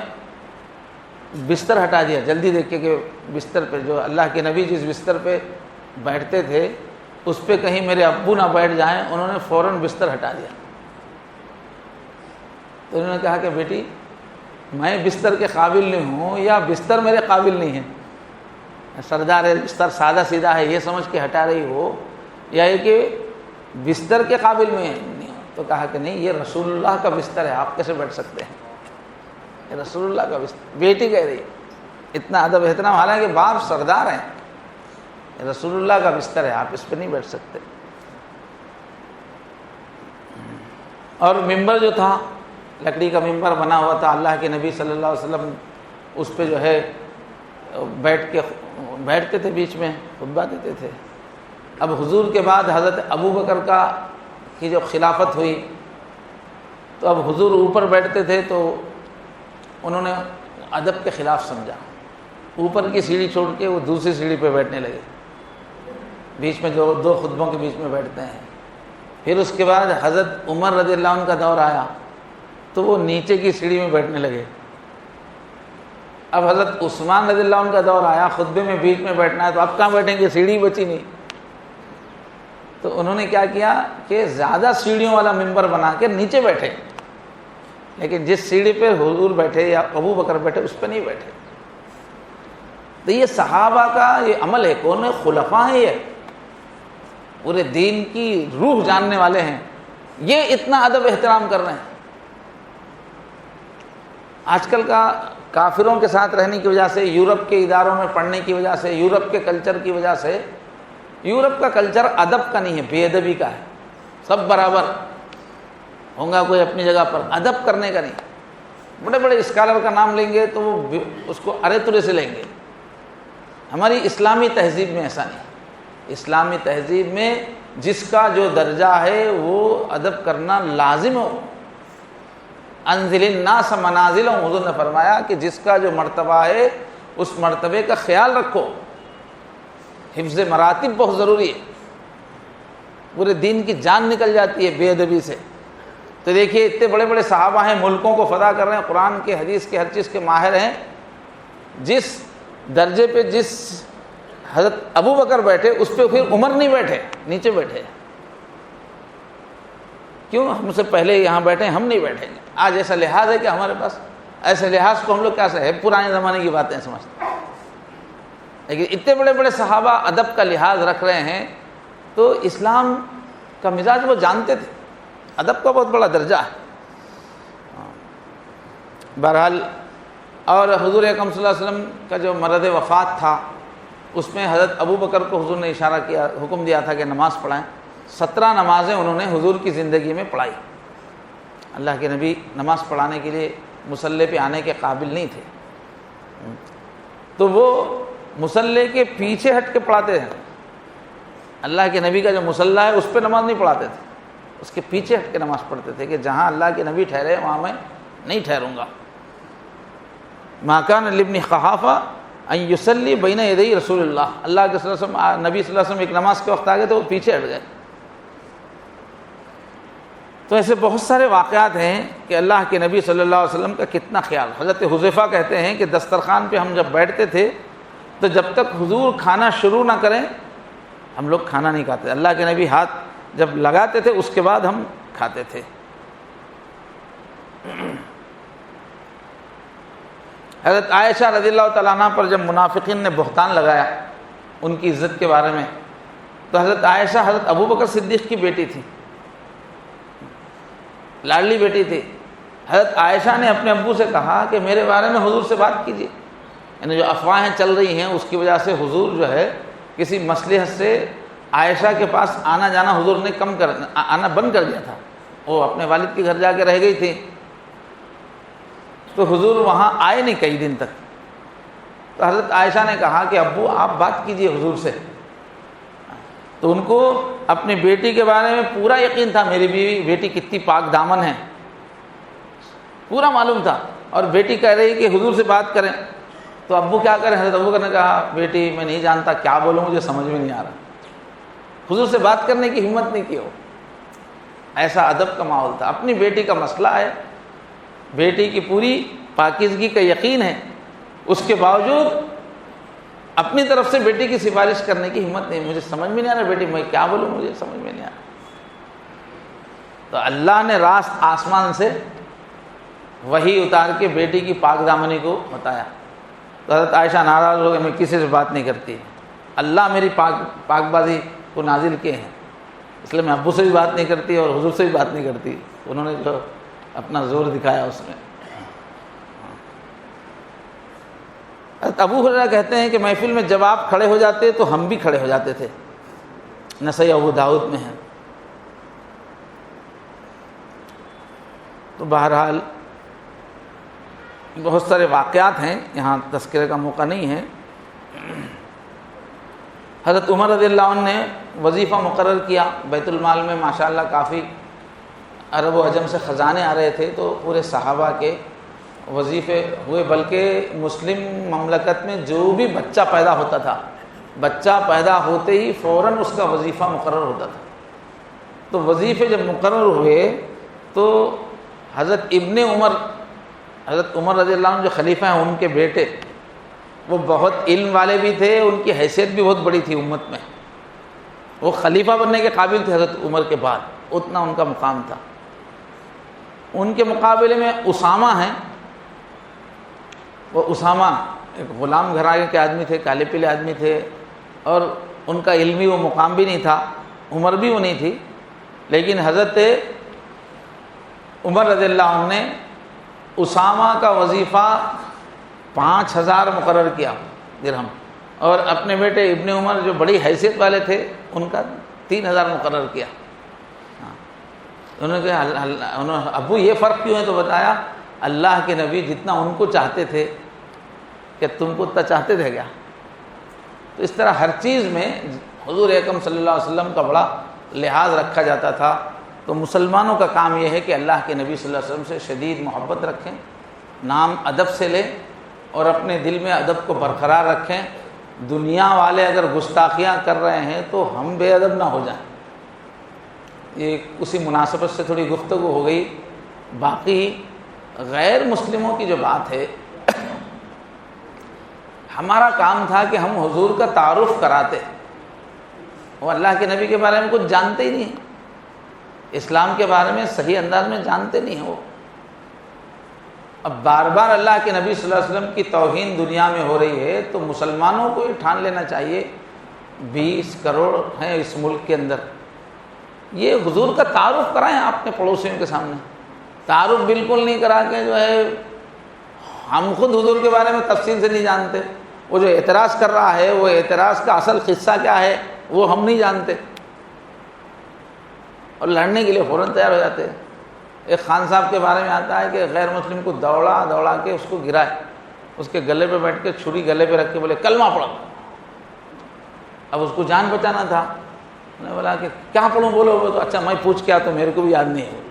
بستر ہٹا دیا جلدی دیکھ کے کہ بستر پہ جو اللہ کے نبی جس بستر پہ بیٹھتے تھے اس پہ کہیں میرے ابو نہ بیٹھ جائیں، انہوں نے فوراً بستر ہٹا دیا، تو انہوں نے کہا کہ بیٹی میں بستر کے قابل نہیں ہوں یا بستر میرے قابل نہیں ہے؟ سردار ہے، بستر سادہ سیدھا ہے یہ سمجھ کے ہٹا رہی ہو، یا یہ کہ بستر کے قابل میں نہیں ہوں؟ تو کہا کہ نہیں، یہ رسول اللہ کا بستر ہے، آپ کیسے بیٹھ سکتے ہیں؟ یہ رسول اللہ کا بستر۔ بیٹی کہہ رہی اتنا ادب احترام، حالانکہ باپ سردار ہیں، یہ رسول اللہ کا بستر ہے، آپ اس پہ نہیں بیٹھ سکتے۔ اور ممبر جو تھا، لکڑی کا ممبر بنا ہوا تھا، اللہ کے نبی صلی اللہ علیہ وسلم اس پہ جو ہے بیٹھتے تھے، بیچ میں خطبہ دیتے تھے۔ اب حضور کے بعد حضرت ابو بکر کی جو خلافت ہوئی تو اب حضور اوپر بیٹھتے تھے تو انہوں نے ادب کے خلاف سمجھا، اوپر کی سیڑھی چھوڑ کے وہ دوسری سیڑھی پہ بیٹھنے لگے، بیچ میں جو دو خطبوں کے بیچ میں بیٹھتے ہیں۔ پھر اس کے بعد حضرت عمر رضی اللہ عنہ کا دور آیا تو وہ نیچے کی سیڑھی میں بیٹھنے لگے۔ اب حضرت عثمان رضی اللہ عنہ کا دور آیا، خطبے میں بیچ میں بیٹھنا ہے تو اب کہاں بیٹھیں گے، سیڑھی بچی نہیں۔ تو انہوں نے کیا کیا کہ زیادہ سیڑھیوں والا ممبر بنا کے نیچے بیٹھے، لیکن جس سیڑھی پہ حضور بیٹھے یا ابو بکر بیٹھے اس پہ نہیں بیٹھے۔ تو یہ صحابہ کا یہ عمل ہے، کون خلفاء ہیں، یہ پورے دین کی روح جاننے والے ہیں، یہ اتنا ادب احترام کر رہے ہیں۔ آج کل کا کافروں کے ساتھ رہنے کی وجہ سے، یورپ کے اداروں میں پڑھنے کی وجہ سے، یورپ کے کلچر کی وجہ سے، یورپ کا کلچر ادب کا نہیں ہے، بے ادبی کا ہے، سب برابر ہوں گا کوئی اپنی جگہ پر، ادب کرنے کا نہیں۔ بڑے بڑے اسکالر کا نام لیں گے تو وہ اس کو ارے ترے سے لیں گے۔ ہماری اسلامی تہذیب میں ایسا نہیں، اسلامی تہذیب میں جس کا جو درجہ ہے وہ ادب کرنا لازم ہو۔ انزل الناس منازلہم، حضور نے فرمایا کہ جس کا جو مرتبہ ہے اس مرتبے کا خیال رکھو۔ حفظ مراتب بہت ضروری ہے، پورے دین کی جان نکل جاتی ہے بے ادبی سے۔ تو دیکھیے اتنے بڑے بڑے صحابہ ہیں، ملکوں کو فتح کر رہے ہیں، قرآن کے حدیث کے ہر چیز کے ماہر ہیں، جس درجے پہ جس حضرت ابو بکر بیٹھے اس پہ پھر عمر نہیں بیٹھے، نیچے بیٹھے۔ کیوں؟ ہم سے پہلے یہاں بیٹھے، ہم نہیں بیٹھیں گے۔ آج ایسا لحاظ ہے کہ ہمارے پاس ایسے لحاظ کو ہم لوگ کیسے ہے، پرانے زمانے کی باتیں سمجھتے ہیں، لیکن اتنے بڑے بڑے صحابہ ادب کا لحاظ رکھ رہے ہیں تو اسلام کا مزاج وہ جانتے تھے، ادب کا بہت بڑا درجہ ہے۔ بہرحال، اور حضور اکرم صلی اللہ علیہ وسلم کا جو مرض وفات تھا اس میں حضرت ابو بکر کو حضور نے اشارہ کیا، حکم دیا تھا کہ نماز پڑھائیں۔ 17 نمازیں انہوں نے حضور کی زندگی میں پڑھائی۔ اللہ کے نبی نماز پڑھانے کے لیے مصلی پہ آنے کے قابل نہیں تھے، تو وہ مصلی کے پیچھے ہٹ کے پڑھاتے ہیں۔ اللہ کے نبی کا جو مصلی ہے اس پہ نماز نہیں پڑھاتے تھے، اس کے پیچھے ہٹ کے نماز پڑھتے تھے کہ جہاں اللہ کے نبی ٹھہرے وہاں میں نہیں ٹھہروں گا۔ ما کان لابن قحافہ ان یصلی بین یدی رسول اللہ، اللہ کے صلی اللہ علیہ وسلم، نبی صلی اللہ علیہ وسلم ایک نماز کے وقت آ گئے تو وہ پیچھے ہٹ گئے۔ تو ایسے بہت سارے واقعات ہیں کہ اللہ کے نبی صلی اللہ علیہ وسلم کا کتنا خیال۔ حضرت حذیفہ کہتے ہیں کہ دسترخوان پہ ہم جب بیٹھتے تھے تو جب تک حضور کھانا شروع نہ کریں ہم لوگ کھانا نہیں کھاتے، اللہ کے نبی ہاتھ جب لگاتے تھے اس کے بعد ہم کھاتے تھے۔ حضرت عائشہ رضی اللہ تعالیٰ عنہ پر جب منافقین نے بہتان لگایا ان کی عزت کے بارے میں، تو حضرت عائشہ حضرت ابو بکر صدیق کی بیٹی تھی، لاڈلی بیٹی تھی۔ حضرت عائشہ نے اپنے ابو سے کہا کہ میرے بارے میں حضور سے بات کیجیے، یعنی جو افواہیں چل رہی ہیں اس کی وجہ سے حضور جو ہے کسی مصلحت سے عائشہ کے پاس آنا جانا حضور نے آنا بند کر دیا تھا، وہ اپنے والد کے گھر جا کے رہ گئی تھی، تو حضور وہاں آئے نہیں کئی دن تک۔ تو حضرت عائشہ نے کہا کہ ابو آپ بات کیجئے حضور سے، تو ان کو اپنی بیٹی کے بارے میں پورا یقین تھا، میری بیٹی کتنی پاک دامن ہے، پورا معلوم تھا، اور بیٹی کہہ رہی کہ حضور سے بات کریں، تو ابو کیا کریں؟ حضرت ابو نے کہا بیٹی میں نہیں جانتا کیا بولوں، مجھے سمجھ میں نہیں آ رہا، حضور سے بات کرنے کی ہمت نہیں کی ہو۔ ایسا ادب کا ماحول تھا، اپنی بیٹی کا مسئلہ ہے، بیٹی کی پوری پاکیزگی کا یقین ہے، اس کے باوجود اپنی طرف سے بیٹی کی سفارش کرنے کی ہمت نہیں، مجھے سمجھ میں نہیں آ رہا بیٹی میں کیا بولوں، مجھے سمجھ میں نہیں آ رہا۔ تو اللہ نے راست آسمان سے وحی اتار کے بیٹی کی پاک دامنی کو بتایا، تو حضرت عائشہ ناراض ہو گئی، میں کسی سے بات نہیں کرتی، اللہ میری پاک بازی کو نازل کیے ہیں، اس لیے میں ابو سے بھی بات نہیں کرتی اور حضور سے بھی بات نہیں کرتی۔ انہوں نے جو اپنا زور دکھایا اس میں۔ حضرت ابو ہریرہ کہتے ہیں کہ محفل میں جب آپ کھڑے ہو جاتے تو ہم بھی کھڑے ہو جاتے تھے، نسائی ابو داؤد میں ہے۔ تو بہرحال بہت سارے واقعات ہیں، یہاں تذکرے کا موقع نہیں ہے۔ حضرت عمر رضی اللہ عنہ نے وظیفہ مقرر کیا، بیت المال میں ماشاءاللہ کافی عرب و عجم سے خزانے آ رہے تھے، تو پورے صحابہ کے وظیفے ہوئے، بلکہ مسلم مملکت میں جو بھی بچہ پیدا ہوتا تھا، بچہ پیدا ہوتے ہی فوراً اس کا وظیفہ مقرر ہوتا تھا۔ تو وظیفے جب مقرر ہوئے تو حضرت حضرت عمر رضی اللہ عنہ جو خلیفہ ہیں، ان کے بیٹے، وہ بہت علم والے بھی تھے، ان کی حیثیت بھی بہت بڑی تھی امت میں، وہ خلیفہ بننے کے قابل تھے حضرت عمر کے بعد، اتنا ان کا مقام تھا۔ ان کے مقابلے میں اسامہ ہیں، وہ اسامہ ایک غلام گھرانے کے آدمی تھے، کالے پیلے آدمی تھے، اور ان کا علمی وہ مقام بھی نہیں تھا، عمر بھی وہ نہیں تھی، لیکن حضرت عمر رضی اللہ عنہ نے اسامہ کا وظیفہ 5000 مقرر کیا درہم، اور اپنے بیٹے ابن عمر جو بڑی حیثیت والے تھے ان کا 3000 مقرر کیا۔ انہوں نے کہا ابو یہ فرق کیوں ہے؟ تو بتایا اللہ کے نبی جتنا ان کو چاہتے تھے کہ تم کو اتنا چاہتے تھے کیا؟ تو اس طرح ہر چیز میں حضور اکرم صلی اللہ علیہ وسلم کا بڑا لحاظ رکھا جاتا تھا۔ تو مسلمانوں کا کام یہ ہے کہ اللہ کے نبی صلی اللہ علیہ وسلم سے شدید محبت رکھیں، نام ادب سے لیں اور اپنے دل میں ادب کو برقرار رکھیں۔ دنیا والے اگر گستاخیاں کر رہے ہیں تو ہم بے ادب نہ ہو جائیں۔ یہ اسی مناسبت سے تھوڑی گفتگو ہو گئی۔ باقی غیر مسلموں کی جو بات ہے، ہمارا کام تھا کہ ہم حضور کا تعارف کراتے، وہ اللہ کے نبی کے بارے میں کچھ جانتے ہی نہیں ہیں، اسلام کے بارے میں صحیح انداز میں جانتے نہیں ہیں وہ۔ اب بار بار اللہ کے نبی صلی اللہ علیہ وسلم کی توہین دنیا میں ہو رہی ہے، تو مسلمانوں کو یہ ٹھان لینا چاہیے 20 کروڑ ہیں اس ملک کے اندر، یہ حضور کا تعارف کرائیں اپنے پڑوسیوں کے سامنے۔ تعارف بالکل نہیں کرا کے جو ہے ہم خود حضور کے بارے میں تفصیل سے نہیں جانتے، وہ جو اعتراض کر رہا ہے وہ اعتراض کا اصل قصہ کیا ہے وہ ہم نہیں جانتے، اور لڑنے کے لیے فوراً تیار ہو جاتے ہیں۔ ایک خان صاحب کے بارے میں آتا ہے کہ غیر مسلم کو دوڑا کے اس کو گرائے، اس کے گلے پہ بیٹھ کے چھری گلے پہ رکھ کے بولے کلمہ پڑھو۔ اب اس کو جان بچانا تھا، میں نے بولا کہ کیا پڑھوں؟ بولو تو اچھا میں پوچھ کے آتا ہوں، میرے کو بھی یاد نہیں ہے۔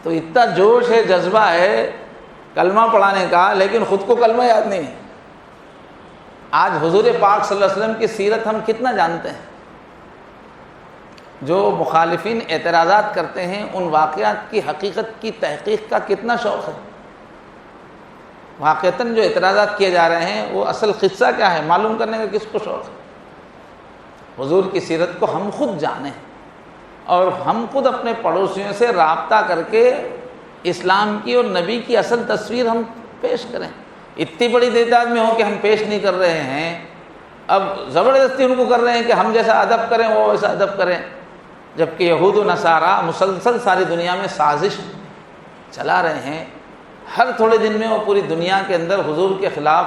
تو اتنا جوش ہے، جذبہ ہے کلمہ پڑھانے کا، لیکن خود کو کلمہ یاد نہیں ہے۔ آج حضور پاک صلی اللہ علیہ وسلم کی سیرت ہم کتنا جانتے ہیں؟ جو مخالفین اعتراضات کرتے ہیں ان واقعات کی حقیقت کی تحقیق کا کتنا شوق ہے؟ واقعتاً جو اعتراضات کیے جا رہے ہیں وہ اصل قصہ کیا ہے معلوم کرنے کا کس کو شوق ہے؟ حضور کی سیرت کو ہم خود جانیں اور ہم خود اپنے پڑوسیوں سے رابطہ کر کے اسلام کی اور نبی کی اصل تصویر ہم پیش کریں۔ اتنی بڑی تعداد میں ہو کہ ہم پیش نہیں کر رہے ہیں، اب زبردستی ان کو کر رہے ہیں کہ ہم جیسا ادب کریں وہ ویسا ادب کریں، جبکہ یہود و نصارہ مسلسل ساری دنیا میں سازش چلا رہے ہیں۔ ہر تھوڑے دن میں وہ پوری دنیا کے اندر حضور کے خلاف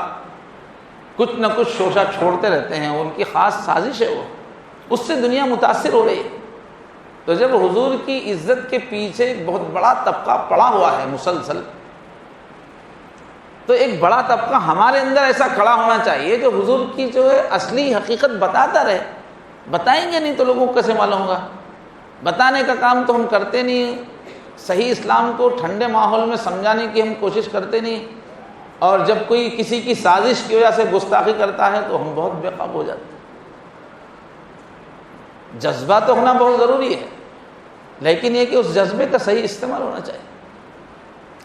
کچھ نہ کچھ شوشہ چھوڑتے رہتے ہیں، ان کی خاص سازش ہے وہ، اس سے دنیا متاثر ہو رہی ہے۔ تو جب حضور کی عزت کے پیچھے ایک بہت بڑا طبقہ پڑا ہوا ہے مسلسل، تو ایک بڑا طبقہ ہمارے اندر ایسا کھڑا ہونا چاہیے جو حضور کی جو ہے اصلی حقیقت بتاتا رہے۔ بتائیں گے نہیں تو لوگوں کو کیسے معلوم ہوگا؟ بتانے کا کام تو ہم کرتے نہیں، صحیح اسلام کو ٹھنڈے ماحول میں سمجھانے کی ہم کوشش کرتے نہیں، اور جب کوئی کسی کی سازش کی وجہ سے گستاخی کرتا ہے تو ہم بہت بے قابو ہو جاتے ہیں۔ جذبہ تو ہونا بہت ضروری ہے، لیکن یہ کہ اس جذبے کا صحیح استعمال ہونا چاہیے۔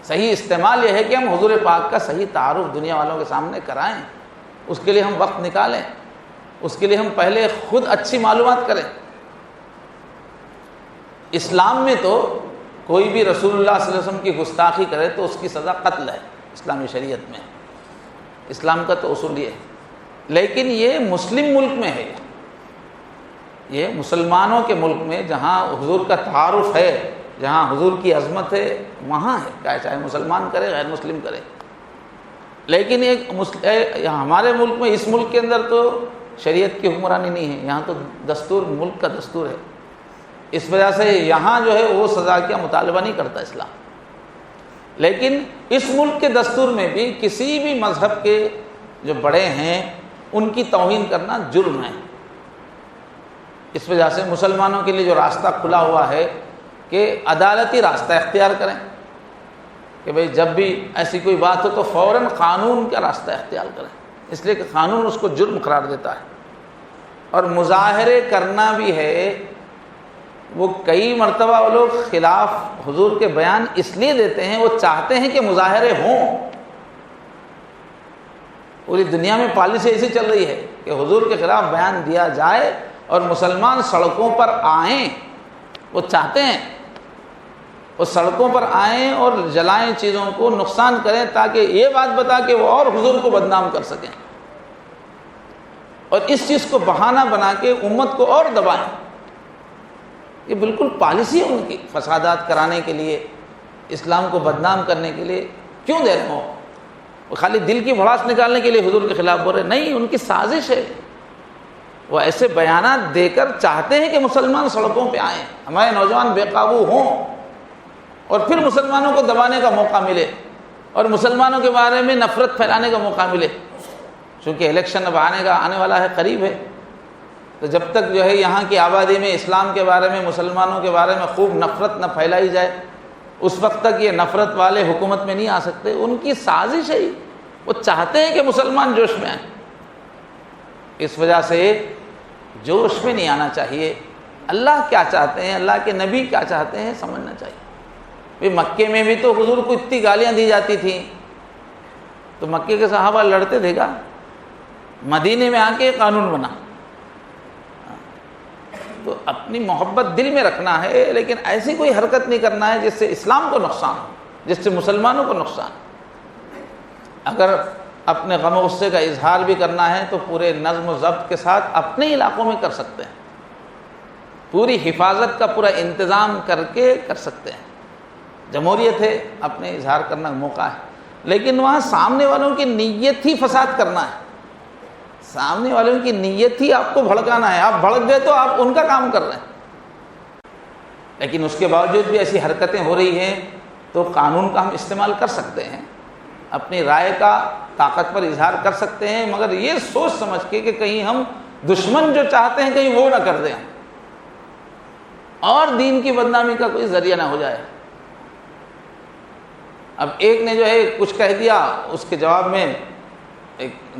صحیح استعمال یہ ہے کہ ہم حضور پاک کا صحیح تعارف دنیا والوں کے سامنے کرائیں، اس کے لیے ہم وقت نکالیں، اس کے لیے ہم پہلے خود اچھی معلومات کریں۔ اسلام میں تو کوئی بھی رسول اللہ صلی اللہ علیہ وسلم کی گستاخی کرے تو اس کی سزا قتل ہے اسلامی شریعت میں، اسلام کا تو اصول یہ ہے۔ لیکن یہ مسلم ملک میں ہے، یہ مسلمانوں کے ملک میں جہاں حضور کا تعارف ہے، جہاں حضور کی عظمت ہے، وہاں ہے، چاہے مسلمان کرے غیر مسلم کرے۔ لیکن ہمارے ملک میں، اس ملک کے اندر تو شریعت کی حکمرانی نہیں ہے، یہاں تو دستور، ملک کا دستور ہے، اس وجہ سے یہاں جو ہے وہ سزا کا مطالبہ نہیں کرتا اسلام۔ لیکن اس ملک کے دستور میں بھی کسی بھی مذہب کے جو بڑے ہیں ان کی توہین کرنا جرم ہے۔ اس وجہ سے مسلمانوں کے لیے جو راستہ کھلا ہوا ہے کہ عدالتی راستہ اختیار کریں، کہ بھئی جب بھی ایسی کوئی بات ہو تو فوراً قانون کا راستہ اختیار کریں، اس لیے کہ قانون اس کو جرم قرار دیتا ہے۔ اور مظاہرے کرنا بھی ہے، وہ کئی مرتبہ وہ لوگ خلاف حضور کے بیان اس لیے دیتے ہیں، وہ چاہتے ہیں کہ مظاہرے ہوں۔ پوری دنیا میں پالیسی ایسی چل رہی ہے کہ حضور کے خلاف بیان دیا جائے اور مسلمان سڑکوں پر آئیں، وہ چاہتے ہیں وہ سڑکوں پر آئیں اور جلائیں، چیزوں کو نقصان کریں، تاکہ یہ بات بتا کہ وہ اور حضور کو بدنام کر سکیں، اور اس چیز کو بہانہ بنا کے امت کو اور دبائیں۔ یہ بالکل پالیسی ہے ان کی، فسادات کرانے کے لیے، اسلام کو بدنام کرنے کے لیے۔ کیوں دے رہے ہو؟ وہ خالی دل کی بھڑاس نکالنے کے لیے حضور کے خلاف بول رہے؟ نہیں، ان کی سازش ہے۔ وہ ایسے بیانات دے کر چاہتے ہیں کہ مسلمان سڑکوں پہ آئیں، ہمارے نوجوان بے قابو ہوں، اور پھر مسلمانوں کو دبانے کا موقع ملے اور مسلمانوں کے بارے میں نفرت پھیلانے کا موقع ملے۔ چونکہ الیکشن اب آنے والا ہے، قریب ہے، تو جب تک جو ہے یہاں کی آبادی میں اسلام کے بارے میں، مسلمانوں کے بارے میں خوب نفرت نہ پھیلائی جائے، اس وقت تک یہ نفرت والے حکومت میں نہیں آ سکتے۔ ان کی سازش ہے، وہ چاہتے ہیں کہ مسلمان جوش میں آئیں، اس وجہ سے جوش میں نہیں آنا چاہیے۔ اللہ کیا چاہتے ہیں، اللہ کے نبی کیا چاہتے ہیں، سمجھنا چاہیے۔ مکے میں بھی تو حضور کو اتنی گالیاں دی جاتی تھیں، تو مکے کے صحابہ لڑتے تھے گا؟ مدینے میں آ کے قانون بنا۔ تو اپنی محبت دل میں رکھنا ہے، لیکن ایسی کوئی حرکت نہیں کرنا ہے جس سے اسلام کو نقصان ہو، جس سے مسلمانوں کو نقصان۔ اگر اپنے غم و غصے کا اظہار بھی کرنا ہے تو پورے نظم و ضبط کے ساتھ اپنے علاقوں میں کر سکتے ہیں، پوری حفاظت کا پورا انتظام کر کے کر سکتے ہیں۔ جمہوریت ہے، اپنے اظہار کرنا موقع ہے، لیکن وہاں سامنے والوں کی نیت ہی فساد کرنا ہے، سامنے والوں کی نیت ہی آپ کو بھڑکانا ہے۔ آپ بھڑک گئے تو آپ ان کا کام کر رہے ہیں، لیکن اس کے باوجود بھی ایسی حرکتیں ہو رہی ہیں تو قانون کا ہم استعمال کر سکتے ہیں، اپنی رائے کا طاقت پر اظہار کر سکتے ہیں، مگر یہ سوچ سمجھ کے کہ کہیں ہم دشمن جو چاہتے ہیں کہیں وہ نہ کر دیں اور دین کی بدنامی کا کوئی ذریعہ نہ ہو جائے۔ اب ایک نے جو ہے کچھ کہہ دیا، اس کے جواب میں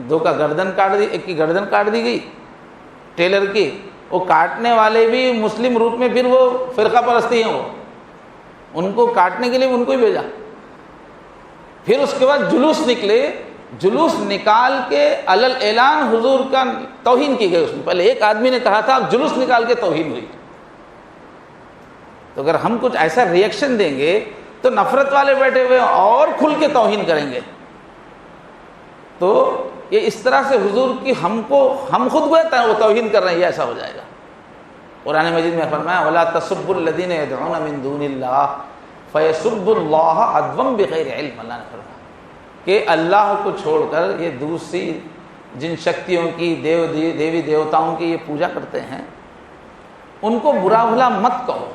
دو کا گردن کاٹ دی، ایک کی گردن کاٹ دی گئی ٹیلر کی۔ وہ کاٹنے والے بھی مسلم روپ میں پھر وہ فرقہ پرستی ہیں، وہ ان کو کاٹنے کے لیے ان کو ہی بھیجا۔ پھر اس کے بعد جلوس نکلے، جلوس نکال کے علل اعلان حضور کا توہین کی گئی۔ اس میں پہلے ایک آدمی نے کہا تھا، اب جلوس نکال کے توہین ہوئی۔ تو اگر ہم کچھ ایسا ریئیکشن دیں گے تو نفرت والے بیٹھے ہوئے اور کھل کے توہین کریں گے۔ تو یہ اس طرح سے حضور کی ہم خود کو وہ توہین کر رہے ہیں، یہ ایسا ہو جائے گا۔ قرآن مجید میں فرمایا وَلَا تَسُبُّوا الَّذِينَ يَدْعُونَ مِن دُونِ اللَّهِ فَيَسُبُّوا اللَّهَ عَدْوًا بِغَيْرِ عِلْمٍ۔ اللہ نے فرمایا کہ اللہ کو چھوڑ کر یہ دوسری جن شکتیوں کی، دیوی دیوتاؤں کی یہ پوجا کرتے ہیں، ان کو برا بھلا مت کہو۔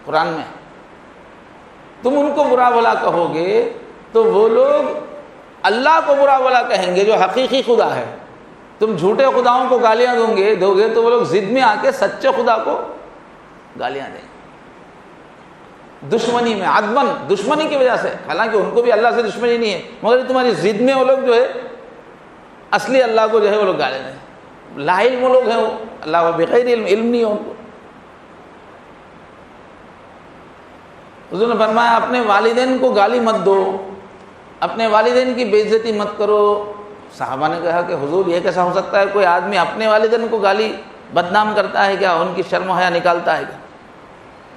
قرآن میں تم ان کو برا بھلا کہو گے تو وہ لوگ اللہ کو برا بھلا کہیں گے جو حقیقی خدا ہے۔ تم جھوٹے خداؤں کو گالیاں دو گے تو وہ لوگ ضد میں آ کے سچے خدا کو گالیاں دیں گے، دشمنی میں، عدوًا، دشمنی کی وجہ سے۔ حالانکہ ان کو بھی اللہ سے دشمنی نہیں ہے، مگر تمہاری ضد میں وہ لوگ جو ہے اصلی اللہ کو جو ہے وہ لوگ گالیاں دیں۔ لا علم وہ لوگ ہیں، وہ اللہ بغیر علم نہیں ہے ان کو۔ حضور نے فرمایا اپنے والدین کو گالی مت دو، اپنے والدین کی بے عزتی مت کرو۔ صحابہ نے کہا کہ حضور یہ کیسا ہو سکتا ہے، کوئی آدمی اپنے والدین کو گالی بدنام کرتا ہے کیا، ان کی شرم و حیا نکالتا ہے کیا؟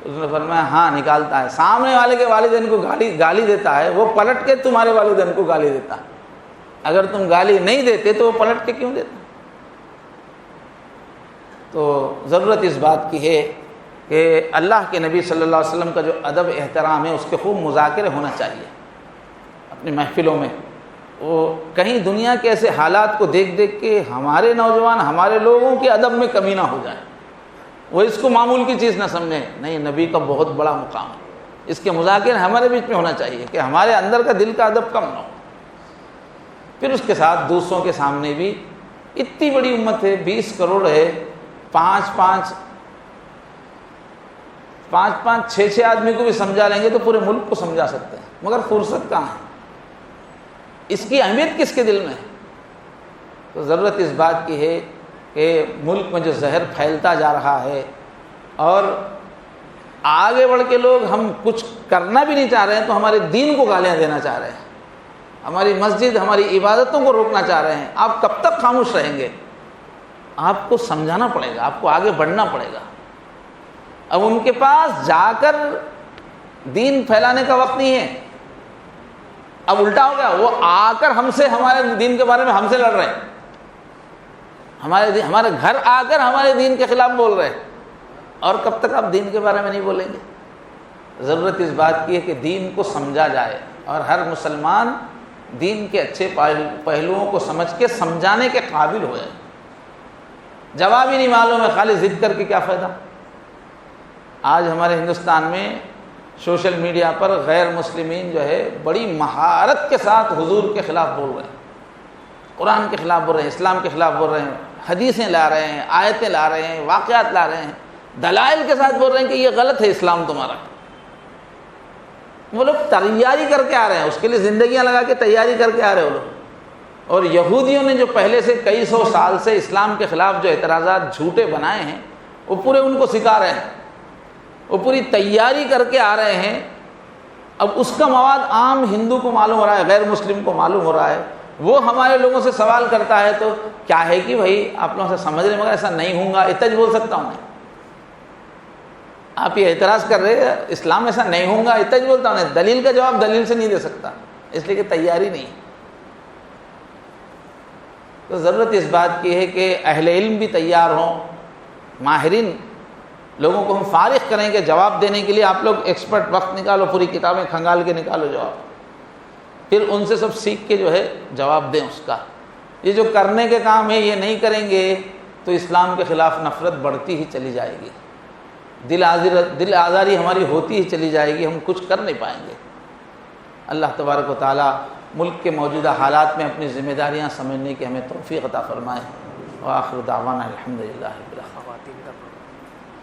اس نے فرمایا ہاں نکالتا ہے. سامنے والے کے والدین کو گالی دیتا ہے، وہ پلٹ کے تمہارے والدین کو گالی دیتا ہے. اگر تم گالی نہیں دیتے تو وہ پلٹ کے کیوں دیتا؟ تو ضرورت اس بات کی ہے کہ اللہ کے نبی صلی اللہ علیہ وسلم کا جو ادب احترام ہے اس کے خوب مذاکرے ہونا چاہیے اپنی محفلوں میں. وہ کہیں دنیا کے ایسے حالات کو دیکھ دیکھ کے ہمارے نوجوان ہمارے لوگوں کے ادب میں کمی نہ ہو جائے، وہ اس کو معمول کی چیز نہ سمجھیں. نہیں، نبی کا بہت بڑا مقام ہے، اس کے مذاکرے ہمارے بیچ میں ہونا چاہیے کہ ہمارے اندر کا دل کا ادب کم نہ ہو. پھر اس کے ساتھ دوسروں کے سامنے بھی اتنی بڑی امت ہے، 20 کروڑ ہے، 5 6 آدمی کو بھی سمجھا لیں گے تو پورے ملک کو سمجھا سکتے ہیں، مگر فرصت کہاں ہے؟ اس کی اہمیت کس کے دل میں ہے؟ تو ضرورت اس بات کی ہے کہ ملک میں جو زہر پھیلتا جا رہا ہے اور آگے بڑھ کے لوگ ہم کچھ کرنا بھی نہیں چاہ رہے ہیں تو ہمارے دین کو گالیاں دینا چاہ رہے ہیں، ہماری مسجد ہماری عبادتوں کو روکنا چاہ رہے ہیں. آپ کب تک خاموش رہیں گے؟ آپ کو سمجھانا پڑے گا، آپ کو آگے بڑھنا پڑے گا. اب ان کے پاس جا کر دین پھیلانے کا وقت نہیں ہے. اب الٹا ہو گیا، وہ آ کر ہم سے ہمارے دین کے بارے میں ہم سے لڑ رہے ہیں، ہمارے گھر آ کر ہمارے دین کے خلاف بول رہے ہیں. اور کب تک آپ دین کے بارے میں نہیں بولیں گے؟ ضرورت اس بات کی ہے کہ دین کو سمجھا جائے اور ہر مسلمان دین کے اچھے پہلوؤں کو سمجھ کے سمجھانے کے قابل ہو جائے. جواب ہی نہیں معلوم ہے، خالی ضد کر کے کیا فائدہ؟ آج ہمارے ہندوستان میں سوشل میڈیا پر غیر مسلمین جو ہے بڑی مہارت کے ساتھ حضور کے خلاف بول رہے ہیں، قرآن کے خلاف بول رہے ہیں، اسلام کے خلاف بول رہے ہیں، حدیثیں لا رہے ہیں، آیتیں لا رہے ہیں، واقعات لا رہے ہیں، دلائل کے ساتھ بول رہے ہیں کہ یہ غلط ہے اسلام تمہارا. وہ لوگ تیاری کر کے آ رہے ہیں، اس کے لیے زندگیاں لگا کے تیاری کر کے آ رہے ہیں وہ لوگ. اور یہودیوں نے جو پہلے سے کئی سو سال سے اسلام کے خلاف جو اعتراضات جھوٹے بنائے ہیں وہ پورے ان کو سکھا رہے ہیں، وہ پوری تیاری کر کے آ رہے ہیں. اب اس کا مواد عام ہندو کو معلوم ہو رہا ہے، غیر مسلم کو معلوم ہو رہا ہے. وہ ہمارے لوگوں سے سوال کرتا ہے تو کیا ہے کہ بھائی آپ لوگوں سے سمجھ رہے مگر ایسا نہیں ہوں گا، اتنا بول سکتا ہوں میں. آپ یہ اعتراض کر رہے ہیں اسلام ایسا نہیں ہوں گا، اتنا بولتا ہوں. دلیل کا جواب دلیل سے نہیں دے سکتا، اس لیے کہ تیاری نہیں. تو ضرورت اس بات کی ہے کہ اہل علم بھی تیار ہوں، ماہرین لوگوں کو ہم فارغ کریں کہ جواب دینے کے لیے آپ لوگ ایکسپرٹ وقت نکالو، پوری کتابیں کھنگال کے نکالو جواب، پھر ان سے سب سیکھ کے جو ہے جواب دیں اس کا. یہ جو کرنے کے کام ہے یہ نہیں کریں گے تو اسلام کے خلاف نفرت بڑھتی ہی چلی جائے گی، دل آزاری ہماری ہوتی ہی چلی جائے گی، ہم کچھ کر نہیں پائیں گے. اللہ تبارک و تعالیٰ ملک کے موجودہ حالات میں اپنی ذمہ داریاں سمجھنے کی ہمیں توفیق عطا فرمائے. وآخر دعوانا الحمدللہ رب العالمین.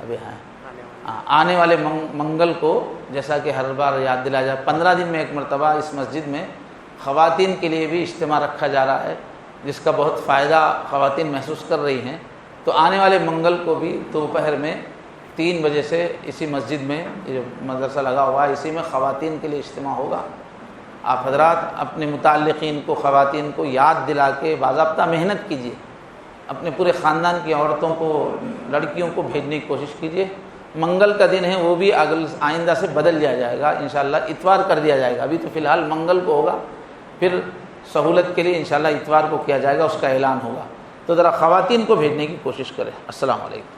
ابھی آنے والے منگل کو جیسا کہ ہر بار یاد دلا جائے 15 دن میں ایک مرتبہ اس مسجد میں خواتین کے لیے بھی اجتماع رکھا جا رہا ہے جس کا بہت فائدہ خواتین محسوس کر رہی ہیں. تو آنے والے منگل کو بھی دوپہر میں 3 بجے سے اسی مسجد میں جو مدرسہ لگا ہوا ہے اسی میں خواتین کے لیے اجتماع ہوگا. آپ حضرات اپنے متعلقین کو خواتین کو یاد دلا کے باضابطہ محنت کیجیے، اپنے پورے خاندان کی عورتوں کو لڑکیوں کو بھیجنے کی کوشش کیجیے. منگل کا دن ہے وہ بھی آئندہ سے بدل دیا جائے گا انشاءاللہ، اتوار کر دیا جائے گا. ابھی تو فی الحال منگل کو ہوگا، پھر سہولت کے لیے انشاءاللہ اتوار کو کیا جائے گا، اس کا اعلان ہوگا. تو ذرا خواتین کو بھیجنے کی کوشش کریں. السلام علیکم.